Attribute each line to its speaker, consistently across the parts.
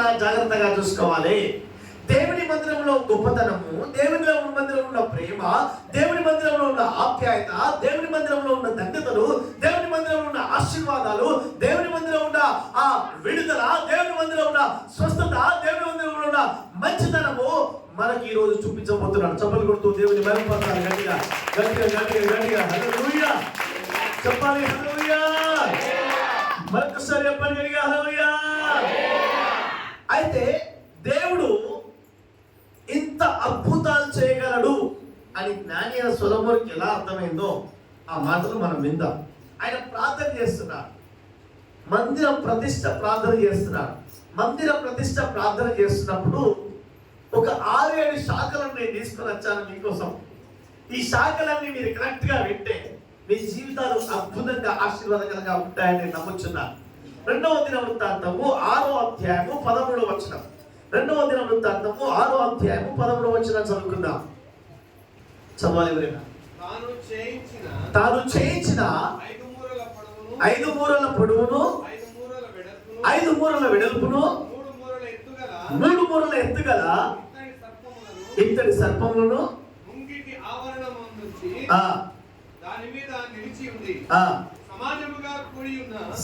Speaker 1: చాలా జాగ్రత్తగా చూసుకోవాలి. దేవుని మందిరంలో గొప్పతనము, దేవుని మందిరంలో ఉన్న ప్రేమ, దేవుని మందిరంలో ఉన్న ఆప్యాయత, దేవుని మందిరంలో ఉన్న ధన్యతలు, దేవుని మందిరంలో ఉన్న ఆశీర్వాదాలు, దేవుని మందిరంలో ఉన్న ఆ విడుదల, దేవుని మందిరంలో ఉన్న స్వస్థత, దేవుని మందిరంలో ఉన్న మంచితనము మనకి ఈ రోజు చూపించబోతున్నాడు. చప్పలు కొడుతూ దేవుని మహిమపరచాలి. గట్టిగా గట్టిగా గట్టిగా గట్టిగా హల్లెలూయా చెప్పాలి. హల్లెలూయా మరొకసారి చెప్పండి గట్టిగా హల్లెలూయా. అయితే దేవుడు ఇంత అద్భుతాలు చేయగలడు అని జ్ఞాని అయిన సొలొమోనుకి ఎలా అర్థమైందో ఆ మాటలు మనం విందాం. ఆయన ప్రార్థన చేస్తున్నాడు, మందిర ప్రతిష్ట ప్రార్థన చేస్తున్నాడు. మందిర ప్రతిష్ట ప్రార్థన చేస్తున్నప్పుడు ఒక 6-7 శాఖలను నేను తీసుకొని వచ్చాను మీకోసం. ఈ శాఖలన్నీ మీరు కరెక్ట్ గా వింటే మీ జీవితాలు అద్భుతంగా ఆశీర్వాదకరంగా ఉంటాయని నేను నమ్ముచున్నాను. 2వ దినవృత్తాంతము 6వ అధ్యాయము 13వ వచనం. 2వ దినవృత్తాంతము 6వ అధ్యాయము 13వ వచనం చదువుకుందాం. చదవాలి ఎవరైనా. తాను చేయించిన 5 మూరల పొడవును 5 మూరల వెడల్పును 3 మూరల ఎత్తుగల ఇత్తడి సర్పములను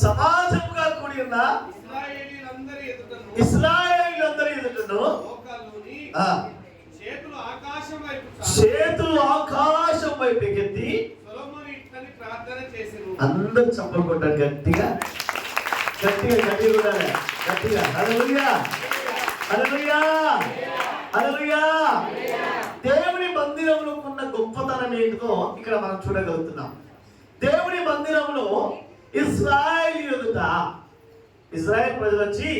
Speaker 1: సమాజముగా కూడి ఉన్న ఇశ్రాయేలీయులందరి ఎదుటను చేతులు ఆకాశం వైపు ఎత్తి అందరూ చప్పలు కొట్టారు. గట్టిగా గట్టిగా గట్టిగా ఉండాలి. గట్టిగా హల్లెలూయా హల్లెలూయా హల్లెలూయా. దేవుని మందిరంలో ఉన్న గొప్పతనం ఏంటో ఇక్కడ మనం చూడగలుగుతున్నాం. దేవుని మందిరంలో ఇశ్రాయేలు ఎదుట ఇశ్రాయేల్ ప్రజలు వచ్చి